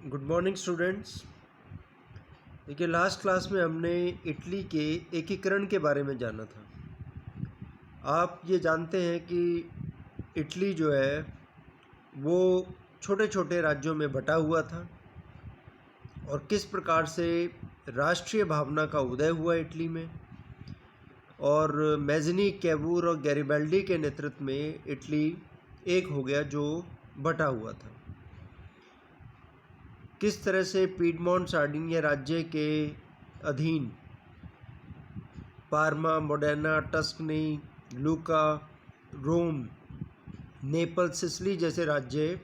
Good morning students. देखिए, last class में हमने इटली के एकीकरण के बारे में जाना था। आप ये जानते हैं कि इटली जो है वो छोटे छोटे राज्यों में बटा हुआ था और किस प्रकार से राष्ट्रीय भावना का उदय हुआ इटली में, और मैज़नी, कैवूर और गैरिबाल्डी के नेतृत्व में इटली एक हो गया जो बटा हुआ था। किस तरह से पीडमोंट सार्डिनिया राज्य के अधीन पार्मा, मोडेना, टस्कनी, लूका, रोम, नेपल्स, सिसिली जैसे राज्य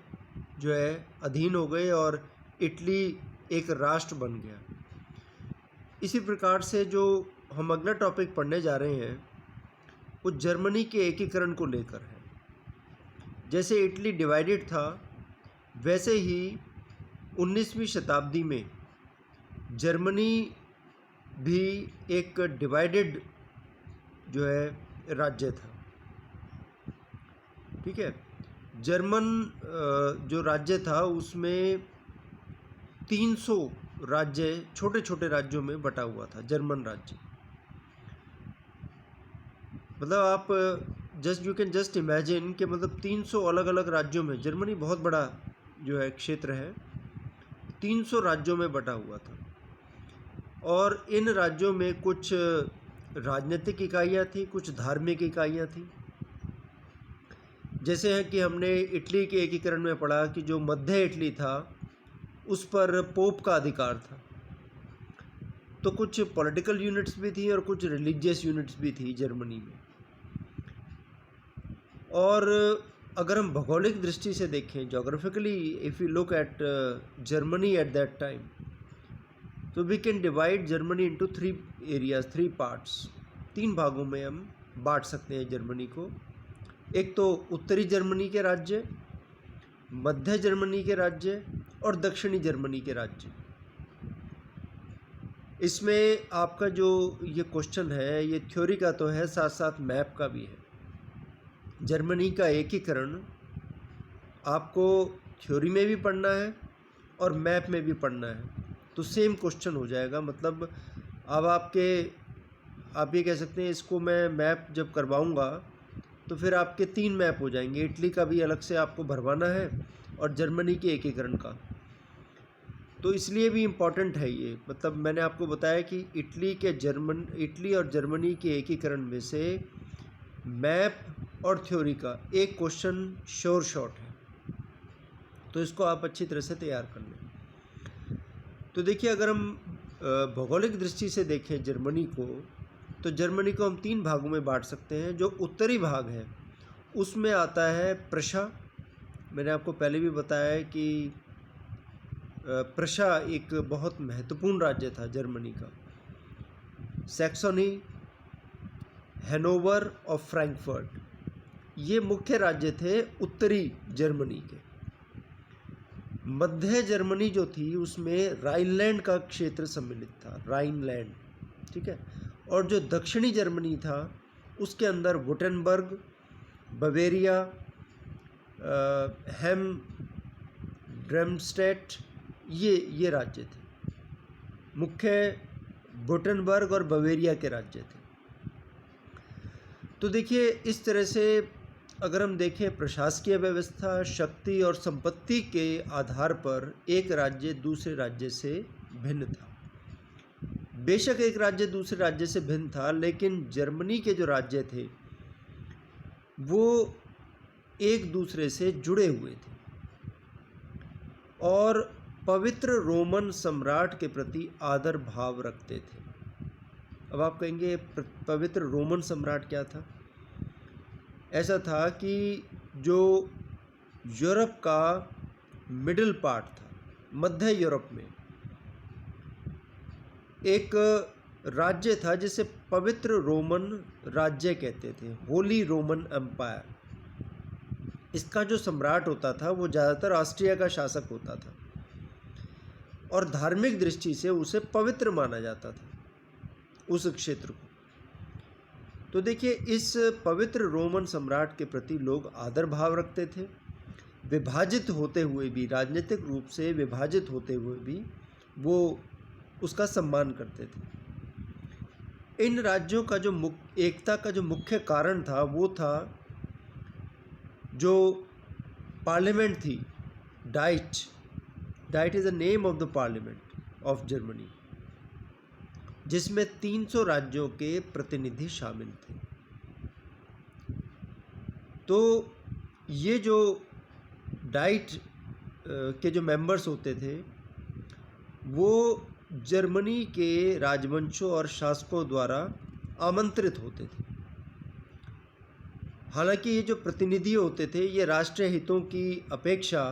जो है अधीन हो गए और इटली एक राष्ट्र बन गया। इसी प्रकार से जो हम अगला टॉपिक पढ़ने जा रहे हैं वो जर्मनी के एकीकरण को लेकर है। जैसे इटली डिवाइडेड था, वैसे ही 19वीं शताब्दी में जर्मनी भी एक डिवाइडेड जो है राज्य था। ठीक है, जर्मन जो राज्य था उसमें 300 राज्य छोटे छोटे राज्यों में बटा हुआ था। जर्मन राज्य मतलब आप यू कैन जस्ट इमेजिन कि मतलब 300 अलग अलग राज्यों में, जर्मनी बहुत बड़ा जो है क्षेत्र है, 300 राज्यों में बटा हुआ था। और इन राज्यों में कुछ राजनीतिक इकाइयाँ थी, कुछ धार्मिक इकाइयाँ थी। जैसे है कि हमने इटली के एकीकरण में पढ़ा कि जो मध्य इटली था उस पर पोप का अधिकार था। तो कुछ पॉलिटिकल यूनिट्स भी थी और कुछ रिलीजियस यूनिट्स भी थी जर्मनी में। और अगर हम भौगोलिक दृष्टि से देखें, geographically if you look at Germany at that time, तो we can divide Germany into 3 areas, 3 parts. 3 भागों में हम बांट सकते हैं जर्मनी को। एक तो उत्तरी जर्मनी के राज्य, मध्य जर्मनी के राज्य और दक्षिणी जर्मनी के राज्य। इसमें आपका जो ये क्वेश्चन है ये थ्योरी का तो है, साथ साथ मैप का भी है। जर्मनी का एकीकरण आपको थ्योरी में भी पढ़ना है और मैप में भी पढ़ना है, तो सेम क्वेश्चन हो जाएगा। मतलब अब आप ये कह सकते हैं, इसको मैं मैप जब करवाऊंगा तो फिर आपके 3 मैप हो जाएंगे। इटली का भी अलग से आपको भरवाना है और जर्मनी के एकीकरण का। तो इसलिए भी इम्पॉर्टेंट है ये। मतलब मैंने आपको बताया कि इटली और जर्मनी के एकीकरण में से मैप और थ्योरी का एक क्वेश्चन श्योर शॉट है, तो इसको आप अच्छी तरह से तैयार कर लें। तो देखिए, अगर हम भौगोलिक दृष्टि से देखें जर्मनी को, तो जर्मनी को हम 3 भागों में बांट सकते हैं। जो उत्तरी भाग है उसमें आता है प्रशा। मैंने आपको पहले भी बताया है कि प्रशा एक बहुत महत्वपूर्ण राज्य था जर्मनी का। सैक्सोनी, हैनोवर और फ्रैंकफर्ट ये मुख्य राज्य थे उत्तरी जर्मनी के। मध्य जर्मनी जो थी उसमें राइनलैंड का क्षेत्र सम्मिलित था, राइनलैंड। ठीक है, और जो दक्षिणी जर्मनी था उसके अंदर वुटेनबर्ग, बवेरिया, हेम, ड्रेम्स्टेट ये राज्य थे। मुख्य वुटेनबर्ग और बवेरिया के राज्य थे। तो देखिए, इस तरह से अगर हम देखें प्रशासकीय व्यवस्था, शक्ति और संपत्ति के आधार पर एक राज्य दूसरे राज्य से भिन्न था। बेशक एक राज्य दूसरे राज्य से भिन्न था, लेकिन जर्मनी के जो राज्य थे वो एक दूसरे से जुड़े हुए थे और पवित्र रोमन सम्राट के प्रति आदर भाव रखते थे। अब आप कहेंगे पवित्र रोमन सम्राट क्या था? ऐसा था कि जो यूरोप का मिडिल पार्ट था, मध्य यूरोप में एक राज्य था जिसे पवित्र रोमन राज्य कहते थे, होली रोमन एम्पायर। इसका जो सम्राट होता था वो ज़्यादातर ऑस्ट्रिया का शासक होता था और धार्मिक दृष्टि से उसे पवित्र माना जाता था उस क्षेत्र को। तो देखिए, इस पवित्र रोमन सम्राट के प्रति लोग आदर भाव रखते थे। विभाजित होते हुए भी, राजनीतिक रूप से विभाजित होते हुए भी वो उसका सम्मान करते थे। इन राज्यों का जो एकता का जो मुख्य कारण था वो था जो पार्लियामेंट थी, diet is the name of the parliament of Germany, जिसमें 300 राज्यों के प्रतिनिधि शामिल थे। तो ये जो डाइट के जो मेंबर्स होते थे वो जर्मनी के राजवंशों और शासकों द्वारा आमंत्रित होते थे। हालांकि ये जो प्रतिनिधि होते थे ये राष्ट्रीय हितों की अपेक्षा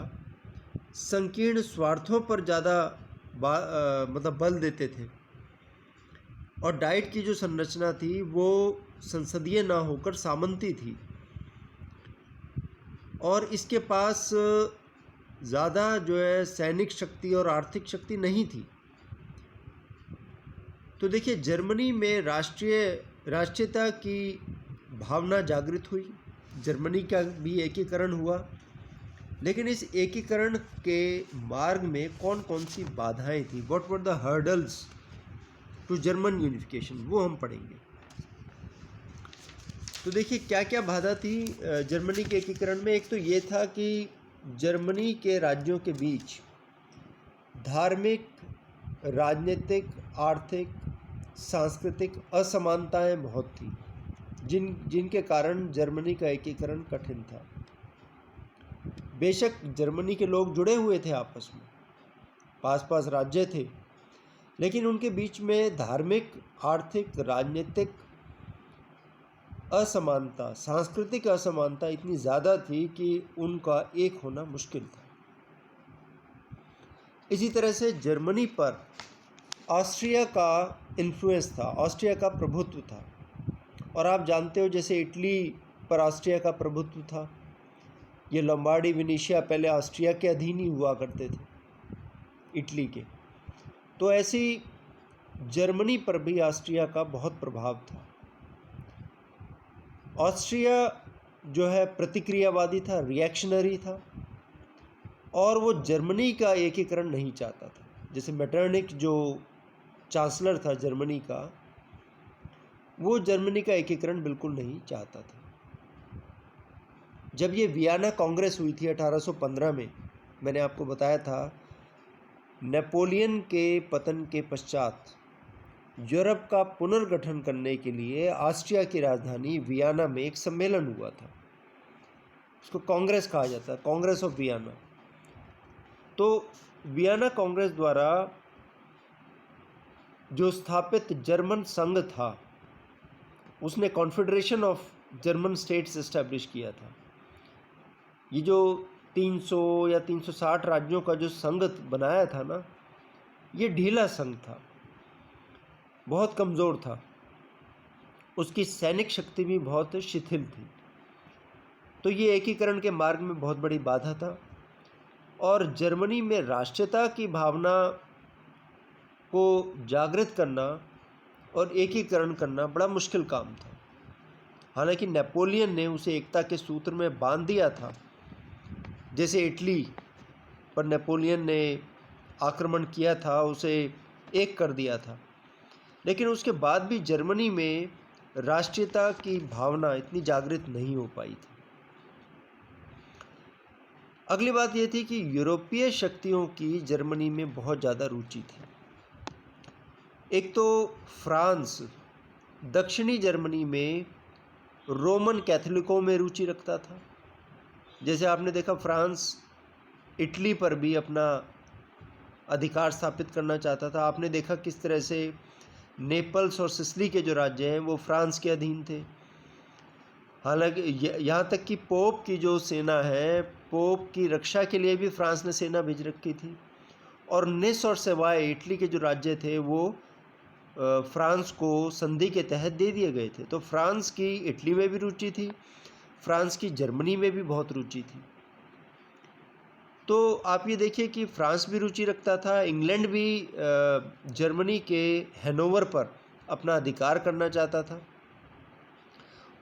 संकीर्ण स्वार्थों पर ज़्यादा मतलब बल देते थे, और डाइट की जो संरचना थी वो संसदीय ना होकर सामंती थी, और इसके पास ज़्यादा जो है सैनिक शक्ति और आर्थिक शक्ति नहीं थी। तो देखिए, जर्मनी में राष्ट्रीयता की भावना जागृत हुई, जर्मनी का भी एकीकरण हुआ, लेकिन इस एकीकरण के मार्ग में कौन कौन सी बाधाएं थी, what were the hurdles to German unification, वो हम पढ़ेंगे। तो देखिए क्या क्या बाधा थी जर्मनी के एकीकरण में। एक तो ये था कि जर्मनी के राज्यों के बीच धार्मिक, राजनीतिक, आर्थिक, सांस्कृतिक असमानताएं बहुत थी, जिनके कारण जर्मनी का एकीकरण कठिन था। बेशक जर्मनी के लोग जुड़े हुए थे आपस में, पास पास राज्य थे, लेकिन उनके बीच में धार्मिक, आर्थिक, राजनीतिक असमानता, सांस्कृतिक असमानता इतनी ज़्यादा थी कि उनका एक होना मुश्किल था। इसी तरह से जर्मनी पर ऑस्ट्रिया का इन्फ्लुएंस था, ऑस्ट्रिया का प्रभुत्व था, और आप जानते हो जैसे इटली पर ऑस्ट्रिया का प्रभुत्व था, ये लombardy, वेनेशिया पहले ऑस्ट्रिया के अधीन ही हुआ करते थे, इटली के। तो ऐसी जर्मनी पर भी ऑस्ट्रिया का बहुत प्रभाव था। ऑस्ट्रिया जो है प्रतिक्रियावादी था, रिएक्शनरी था, और वो जर्मनी का एकीकरण नहीं चाहता था। जैसे मेटरनिक जो चांसलर था जर्मनी का, वो जर्मनी का एकीकरण बिल्कुल नहीं चाहता था। जब ये वियना कांग्रेस हुई थी 1815 में, मैंने आपको बताया था नेपोलियन के पतन के पश्चात यूरोप का पुनर्गठन करने के लिए ऑस्ट्रिया की राजधानी वियना में एक सम्मेलन हुआ था। उसको कांग्रेस कहा जाता है, कांग्रेस ऑफ वियना। तो वियना कांग्रेस द्वारा जो स्थापित जर्मन संघ था, उसने confederation of German states establish किया था। ये जो 300 या 360 राज्यों का जो संघ बनाया था ना, ये ढीला संघ था, बहुत कमज़ोर था, उसकी सैनिक शक्ति भी बहुत शिथिल थी। तो ये एकीकरण के मार्ग में बहुत बड़ी बाधा था, और जर्मनी में राष्ट्रीयता की भावना को जागृत करना और एकीकरण करना बड़ा मुश्किल काम था। हालांकि नेपोलियन ने उसे एकता के सूत्र में बांध दिया था। जैसे इटली पर नेपोलियन ने आक्रमण किया था, उसे एक कर दिया था, लेकिन उसके बाद भी जर्मनी में राष्ट्रीयता की भावना इतनी जागृत नहीं हो पाई थी। अगली बात यह थी कि यूरोपीय शक्तियों की जर्मनी में बहुत ज़्यादा रुचि थी। एक तो फ्रांस दक्षिणी जर्मनी में रोमन कैथोलिकों में रुचि रखता था। जैसे आपने देखा फ्रांस इटली पर भी अपना अधिकार स्थापित करना चाहता था। आपने देखा किस तरह से नेपल्स और सिसिली के जो राज्य हैं वो फ्रांस के अधीन थे। हालांकि यहाँ तक कि पोप की जो सेना है, पोप की रक्षा के लिए भी फ्रांस ने सेना भेज रखी थी, और निस और सेवाय इटली के जो राज्य थे वो फ्रांस को संधि के तहत दे दिए गए थे। तो फ्रांस की इटली में भी रुचि थी, फ्रांस की जर्मनी में भी बहुत रुचि थी। तो आप ये देखिए कि फ्रांस भी रुचि रखता था, इंग्लैंड भी जर्मनी के हैनोवर पर अपना अधिकार करना चाहता था,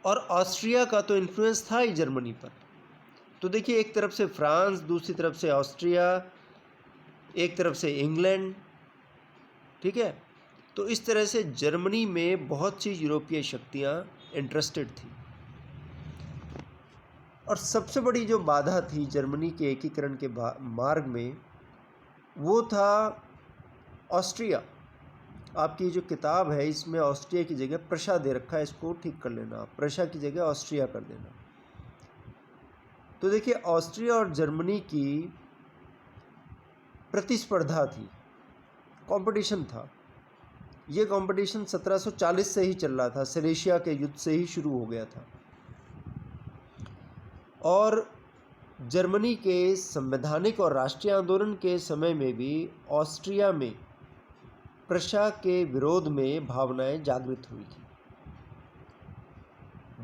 और ऑस्ट्रिया का तो इन्फ्लुएंस था ही जर्मनी पर। तो देखिए, एक तरफ से फ्रांस, दूसरी तरफ से ऑस्ट्रिया, एक तरफ से इंग्लैंड, ठीक है। तो इस तरह से जर्मनी में बहुत सी यूरोपीय शक्तियाँ इंटरेस्टेड थी। और सबसे बड़ी जो बाधा थी जर्मनी के एकीकरण के मार्ग में, वो था ऑस्ट्रिया। आपकी जो किताब है इसमें ऑस्ट्रिया की जगह प्रशा दे रखा है, इसको ठीक कर लेना, प्रशा की जगह ऑस्ट्रिया कर देना। तो देखिए, ऑस्ट्रिया और जर्मनी की प्रतिस्पर्धा थी, कंपटीशन था। ये कंपटीशन 1740 से ही चल रहा था, सिलेशिया के युद्ध से ही शुरू हो गया था। और जर्मनी के संवैधानिक और राष्ट्रीय आंदोलन के समय में भी ऑस्ट्रिया में प्रशा के विरोध में भावनाएं जागृत हुई थी।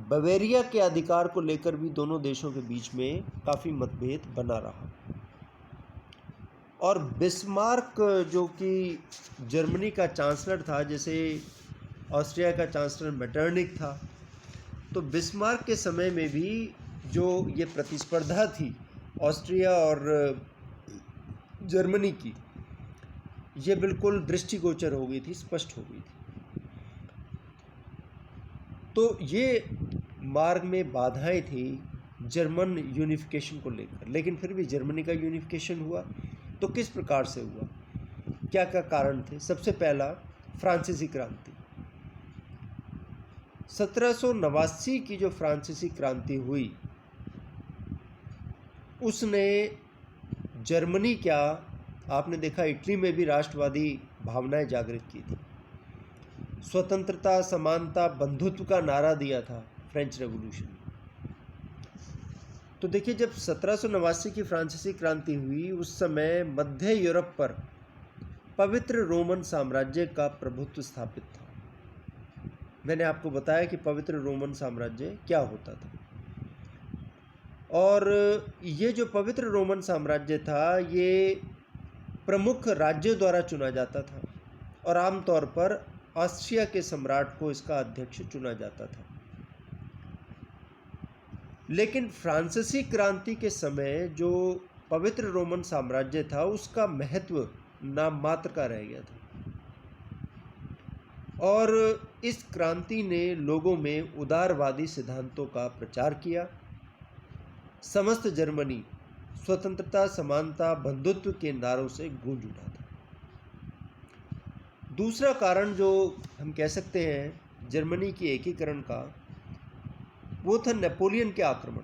बवेरिया के अधिकार को लेकर भी दोनों देशों के बीच में काफ़ी मतभेद बना रहा। और बिस्मार्क, जो कि जर्मनी का चांसलर था, जैसे ऑस्ट्रिया का चांसलर मेटरनिक था, तो बिस्मार्क के समय में भी जो ये प्रतिस्पर्धा थी ऑस्ट्रिया और जर्मनी की, ये बिल्कुल दृष्टिगोचर हो गई थी, स्पष्ट हो गई थी। तो ये मार्ग में बाधाएं थी जर्मन यूनिफिकेशन को लेकर, लेकिन फिर भी जर्मनी का यूनिफिकेशन हुआ। तो किस प्रकार से हुआ, क्या क्या कारण थे? सबसे पहला, फ्रांसीसी क्रांति। 1789 की जो फ्रांसीसी क्रांति हुई, उसने जर्मनी, क्या आपने देखा, इटली में भी राष्ट्रवादी भावनाएं जागृत की थी। स्वतंत्रता, समानता, बंधुत्व का नारा दिया था फ्रेंच रेवोल्यूशन। तो देखिए, जब 1789 की फ्रांसीसी क्रांति हुई, उस समय मध्य यूरोप पर पवित्र रोमन साम्राज्य का प्रभुत्व स्थापित था। मैंने आपको बताया कि पवित्र रोमन साम्राज्य क्या होता था। और ये जो पवित्र रोमन साम्राज्य था, ये प्रमुख राज्यों द्वारा चुना जाता था, और आमतौर पर ऑस्ट्रिया के सम्राट को इसका अध्यक्ष चुना जाता था। लेकिन फ्रांसीसी क्रांति के समय जो पवित्र रोमन साम्राज्य था, उसका महत्व नाम मात्र का रह गया था। और इस क्रांति ने लोगों में उदारवादी सिद्धांतों का प्रचार किया। समस्त जर्मनी स्वतंत्रता, समानता, बंधुत्व के नारों से गूंज उठा था। दूसरा कारण जो हम कह सकते हैं जर्मनी की एकीकरण का, वो था नेपोलियन के आक्रमण।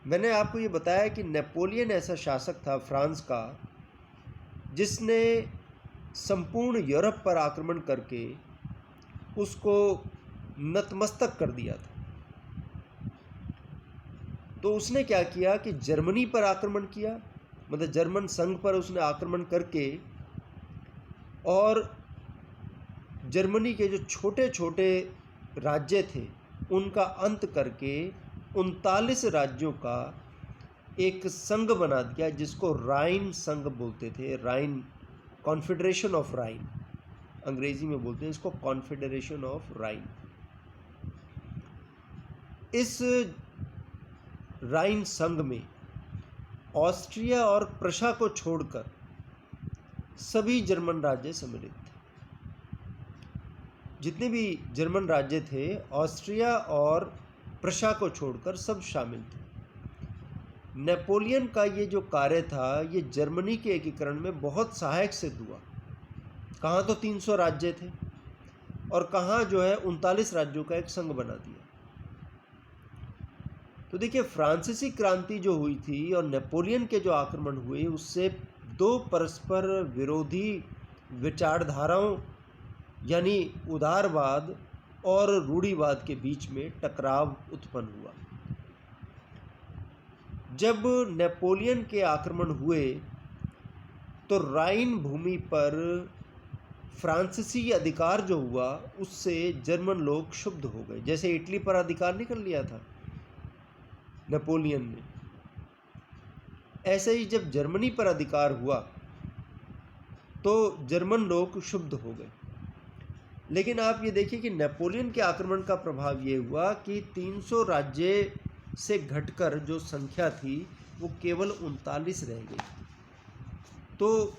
मैंने आपको ये बताया कि नेपोलियन ऐसा शासक था फ्रांस का, जिसने संपूर्ण यूरोप पर आक्रमण करके उसको नतमस्तक कर दिया था। तो उसने क्या किया कि जर्मनी पर आक्रमण किया, मतलब जर्मन संघ पर उसने आक्रमण करके, और जर्मनी के जो छोटे छोटे राज्य थे उनका अंत करके 39 राज्यों का एक संघ बना दिया, जिसको राइन संघ बोलते थे। राइन, कॉन्फेडरेशन ऑफ राइन, अंग्रेजी में बोलते हैं इसको, कॉन्फेडरेशन ऑफ राइन। इस राइन संघ में ऑस्ट्रिया और प्रशा को छोड़कर सभी जर्मन राज्य सम्मिलित थे। जितने भी जर्मन राज्य थे, ऑस्ट्रिया और प्रशा को छोड़कर सब शामिल थे। नेपोलियन का ये जो कार्य था, ये जर्मनी के एकीकरण में बहुत सहायक सिद्ध हुआ। कहाँ तो 300 राज्य थे, और कहाँ जो है 39 राज्यों का एक संघ बना दिया। तो देखिए, फ्रांसीसी क्रांति जो हुई थी और नेपोलियन के जो आक्रमण हुए, उससे दो परस्पर विरोधी विचारधाराओं, यानी उदारवाद और रूढ़िवाद के बीच में टकराव उत्पन्न हुआ। जब नेपोलियन के आक्रमण हुए तो राइन भूमि पर फ्रांसीसी अधिकार जो हुआ, उससे जर्मन लोग क्षुब्ध हो गए। जैसे इटली पर अधिकार नहीं कर लिया था नेपोलियन ने, ऐसे ही जब जर्मनी पर अधिकार हुआ तो जर्मन लोग क्षुब्ध हो गए। लेकिन आप ये देखिए कि नेपोलियन के आक्रमण का प्रभाव ये हुआ कि 300 राज्य से घटकर जो संख्या थी वो केवल 39 रह गई। तो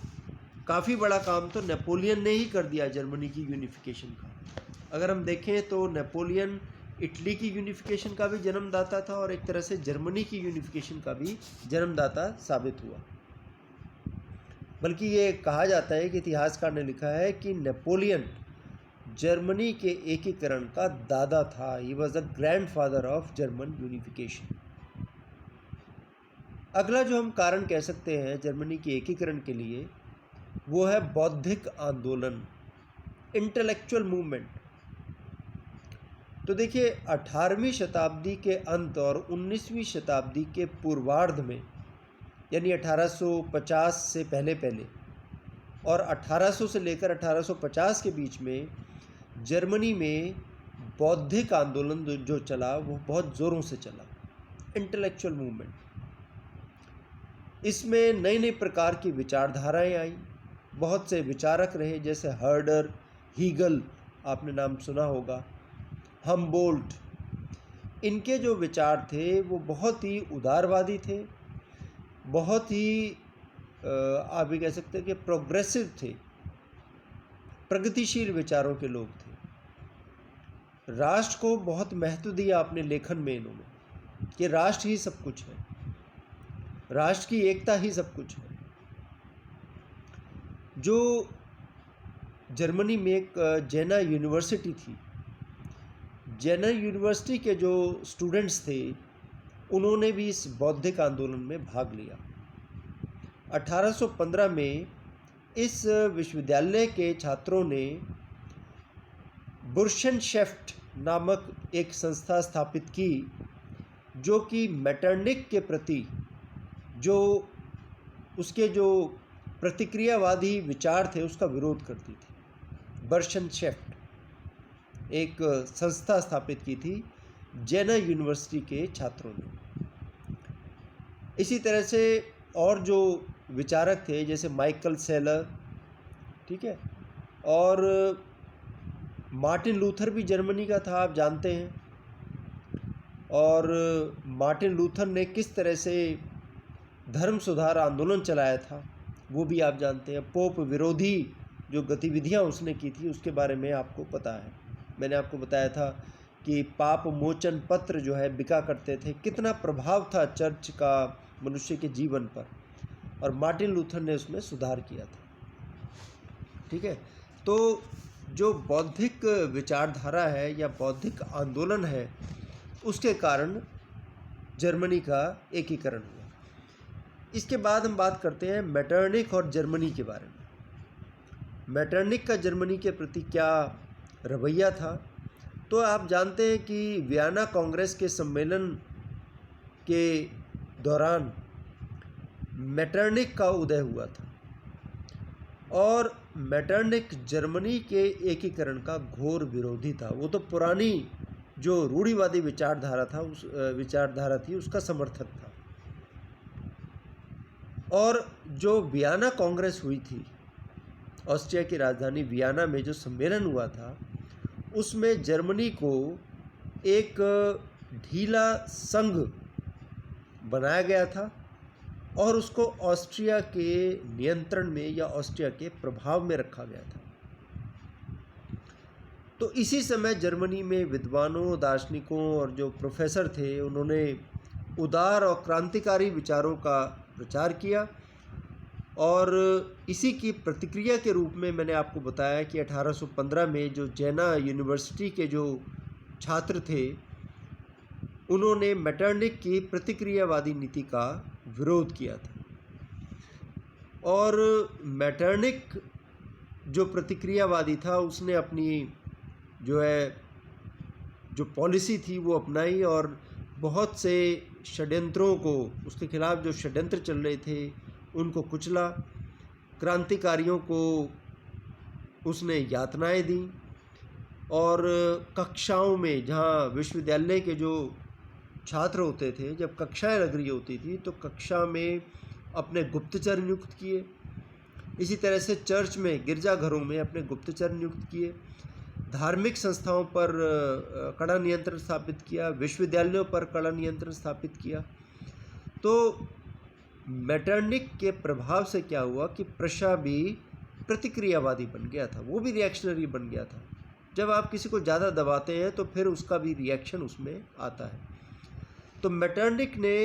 काफ़ी बड़ा काम तो नेपोलियन ने ही कर दिया जर्मनी की यूनिफिकेशन का। अगर हम देखें तो नेपोलियन इटली की यूनिफिकेशन का भी जन्मदाता था और एक तरह से जर्मनी की यूनिफिकेशन का भी जन्मदाता साबित हुआ। बल्कि ये कहा जाता है कि इतिहासकार ने लिखा है कि नेपोलियन जर्मनी के एकीकरण का दादा था। He was the grandfather of German unification. अगला जो हम कारण कह सकते हैं जर्मनी के एकीकरण के लिए वो है बौद्धिक आंदोलन, इंटेलेक्चुअल मूवमेंट। तो देखिए 18वीं शताब्दी के अंत और 19वीं शताब्दी के पूर्वार्ध में, यानी 1850 से पहले और 1800 से लेकर 1850 के बीच में जर्मनी में बौद्धिक आंदोलन जो चला वो बहुत ज़ोरों से चला, इंटेलेक्चुअल मूवमेंट। इसमें नई नई प्रकार की विचारधाराएं आई, बहुत से विचारक रहे, जैसे हर्डर, हीगल, आपने नाम सुना होगा, हमबोल्ट। इनके जो विचार थे वो बहुत ही उदारवादी थे, बहुत ही आप भी कह सकते हैं कि प्रोग्रेसिव थे, प्रगतिशील विचारों के लोग थे। राष्ट्र को बहुत महत्व दिया अपने लेखन में इन्होंने कि राष्ट्र ही सब कुछ है, राष्ट्र की एकता ही सब कुछ है। जो जर्मनी में एक जेना यूनिवर्सिटी थी, जेना यूनिवर्सिटी के जो स्टूडेंट्स थे उन्होंने भी इस बौद्धिक आंदोलन में भाग लिया। 1815 में इस विश्वविद्यालय के छात्रों ने बुर्शनशेफ्ट नामक एक संस्था स्थापित की जो कि मैटरनिक के प्रति जो उसके जो प्रतिक्रियावादी विचार थे उसका विरोध करती थी। बुर्शनशेफ्ट एक संस्था स्थापित की थी जेना यूनिवर्सिटी के छात्रों ने। इसी तरह से और जो विचारक थे जैसे माइकल सेलर, ठीक है, और मार्टिन लूथर भी जर्मनी का था, आप जानते हैं। और मार्टिन लूथर ने किस तरह से धर्म सुधार आंदोलन चलाया था वो भी आप जानते हैं। पोप विरोधी जो गतिविधियां उसने की थी उसके बारे में आपको पता है। मैंने आपको बताया था कि पाप मोचन पत्र जो है बिका करते थे, कितना प्रभाव था चर्च का मनुष्य के जीवन पर, और मार्टिन लूथर ने उसमें सुधार किया था। ठीक है, तो जो बौद्धिक विचारधारा है या बौद्धिक आंदोलन है उसके कारण जर्मनी का एकीकरण हुआ। इसके बाद हम बात करते हैं मैटरनिक और जर्मनी के बारे में। मैटरनिक का जर्मनी के प्रति क्या रवैया था, तो आप जानते हैं कि वियना कांग्रेस के सम्मेलन के दौरान मैटरनिक का उदय हुआ था और मैटरनिक जर्मनी के एकीकरण का घोर विरोधी था। वो तो पुरानी जो रूढ़िवादी विचारधारा थी उसका समर्थक था। और जो वियना कांग्रेस हुई थी, ऑस्ट्रिया की राजधानी वियना में जो सम्मेलन हुआ था उसमें जर्मनी को एक ढीला संघ बनाया गया था और उसको ऑस्ट्रिया के नियंत्रण में या ऑस्ट्रिया के प्रभाव में रखा गया था। तो इसी समय जर्मनी में विद्वानों, दार्शनिकों और जो प्रोफेसर थे उन्होंने उदार और क्रांतिकारी विचारों का प्रचार किया और इसी की प्रतिक्रिया के रूप में मैंने आपको बताया कि 1815 में जो जेना यूनिवर्सिटी के जो छात्र थे उन्होंने मैटरनिक की प्रतिक्रियावादी नीति का विरोध किया था। और मैटरनिक जो प्रतिक्रियावादी था उसने अपनी जो पॉलिसी थी वो अपनाई और बहुत से षड्यंत्रों को, उसके खिलाफ जो षड्यंत्र चल रहे थे उनको कुचला, क्रांतिकारियों को उसने यातनाएं दी और कक्षाओं में, जहाँ विश्वविद्यालय के जो छात्र होते थे, जब कक्षाएं लग रही होती थी तो कक्षा में अपने गुप्तचर नियुक्त किए। इसी तरह से चर्च में, गिरजाघरों में अपने गुप्तचर नियुक्त किए। धार्मिक संस्थाओं पर कड़ा नियंत्रण स्थापित किया, विश्वविद्यालयों पर कड़ा नियंत्रण स्थापित किया। तो मेटरनिक के प्रभाव से क्या हुआ कि प्रशा भी प्रतिक्रियावादी बन गया था, वो भी रिएक्शनरी बन गया था। जब आप किसी को ज़्यादा दबाते हैं तो फिर उसका भी रिएक्शन उसमें आता है। तो मेटरनिक ने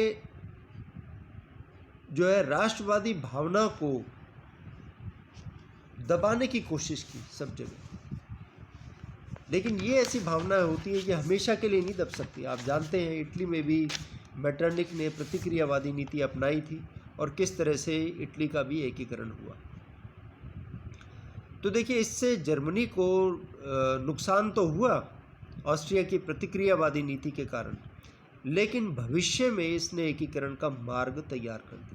जो है राष्ट्रवादी भावना को दबाने की कोशिश की सब जगह, लेकिन ये ऐसी भावना होती है कि हमेशा के लिए नहीं दब सकती। आप जानते हैं इटली में भी मेटरनिक ने प्रतिक्रियावादी नीति अपनाई थी और किस तरह से इटली का भी एकीकरण हुआ। तो देखिए, इससे जर्मनी को नुकसान तो हुआ ऑस्ट्रिया की प्रतिक्रियावादी नीति के कारण, लेकिन भविष्य में इसने एकीकरण का मार्ग तैयार कर दिया।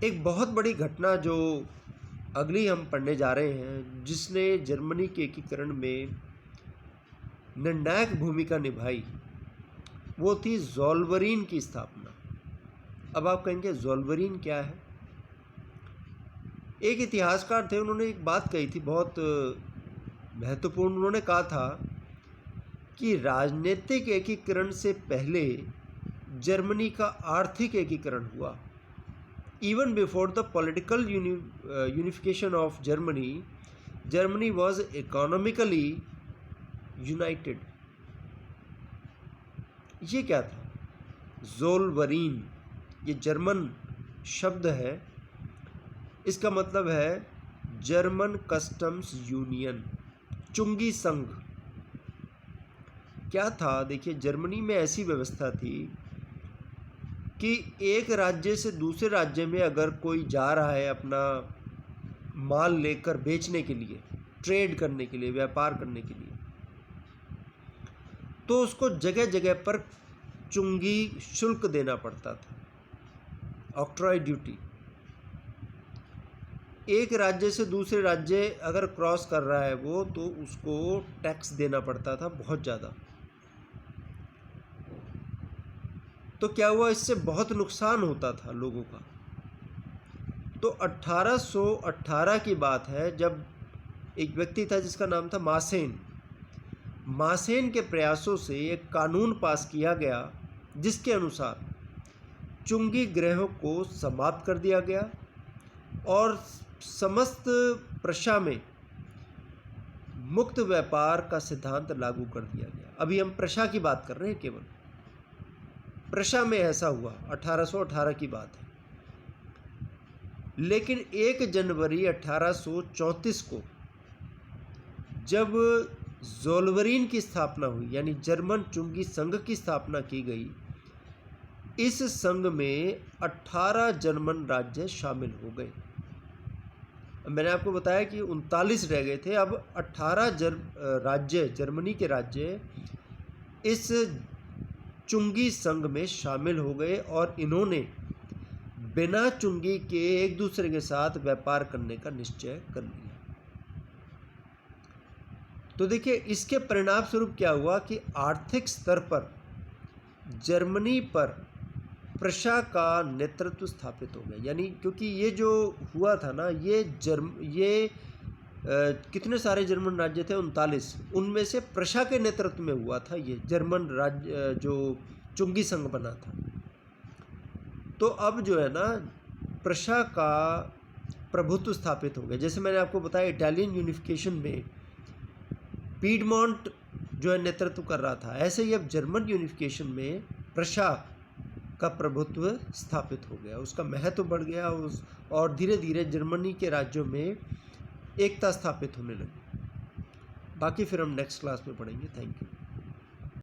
एक बहुत बड़ी घटना जो अगली हम पढ़ने जा रहे हैं, जिसने जर्मनी के एकीकरण में निर्णायक भूमिका निभाई, वो थी ज़ोल्वरीन की स्थापना। अब आप कहेंगे ज़ोल्वरीन क्या है? एक इतिहासकार थे, उन्होंने एक बात कही थी बहुत महत्वपूर्ण। उन्होंने कहा था कि राजनीतिक एकीकरण से पहले जर्मनी का आर्थिक एकीकरण हुआ। Even before the political unification of Germany, Germany was economically united. ये क्या था? ज़ोल्वरीन, ये जर्मन शब्द है। इसका मतलब है जर्मन कस्टम्स यूनियन, चुंगी संघ। क्या था? देखिए, जर्मनी में ऐसी व्यवस्था थी कि एक राज्य से दूसरे राज्य में अगर कोई जा रहा है अपना माल लेकर बेचने के लिए, ट्रेड करने के लिए, व्यापार करने के लिए, तो उसको जगह जगह पर चुंगी शुल्क देना पड़ता था, ऑक्ट्रॉय ड्यूटी। एक राज्य से दूसरे राज्य अगर क्रॉस कर रहा है वो, तो उसको टैक्स देना पड़ता था बहुत ज़्यादा। तो क्या हुआ, इससे बहुत नुकसान होता था लोगों का। तो 1818 की बात है, जब एक व्यक्ति था जिसका नाम था मासेन। मासेन के प्रयासों से एक कानून पास किया गया जिसके अनुसार चुंगी ग्रहों को समाप्त कर दिया गया और समस्त प्रशा में मुक्त व्यापार का सिद्धांत लागू कर दिया गया। अभी हम प्रशा की बात कर रहे हैं, केवल प्रशा में ऐसा हुआ, 1818 की बात है। लेकिन 1 जनवरी 1834 को जब ज़ोल्वरीन की स्थापना हुई, यानी जर्मन चुंगी संघ की स्थापना की गई, इस संघ में 18 जर्मन राज्य शामिल हो गए। मैंने आपको बताया कि 39 रह गए थे, अब 18 राज्य, जर्मनी के राज्य इस चुंगी संघ में शामिल हो गए और इन्होंने बिना चुंगी के एक दूसरे के साथ व्यापार करने का निश्चय कर लिया। तो देखिए, इसके परिणाम स्वरूप क्या हुआ कि आर्थिक स्तर पर जर्मनी पर प्रशा का नेतृत्व स्थापित हो गया। यानी क्योंकि ये जो हुआ था ना, ये कितने सारे जर्मन राज्य थे, 39, उनमें से प्रशा के नेतृत्व में हुआ था ये जर्मन राज्य जो चुंगी संघ बना था। तो अब जो है ना, प्रशा का प्रभुत्व स्थापित हो गया। जैसे मैंने आपको बताया, इटालियन यूनिफिकेशन में पीडमोंट जो है नेतृत्व कर रहा था, ऐसे ही अब जर्मन यूनिफिकेशन में प्रशा का प्रभुत्व स्थापित हो गया, उसका महत्व बढ़ गया और धीरे धीरे जर्मनी के राज्यों में एकता स्थापित होने लगी। बाकी फिर हम नेक्स्ट क्लास में पढ़ेंगे। Thank you.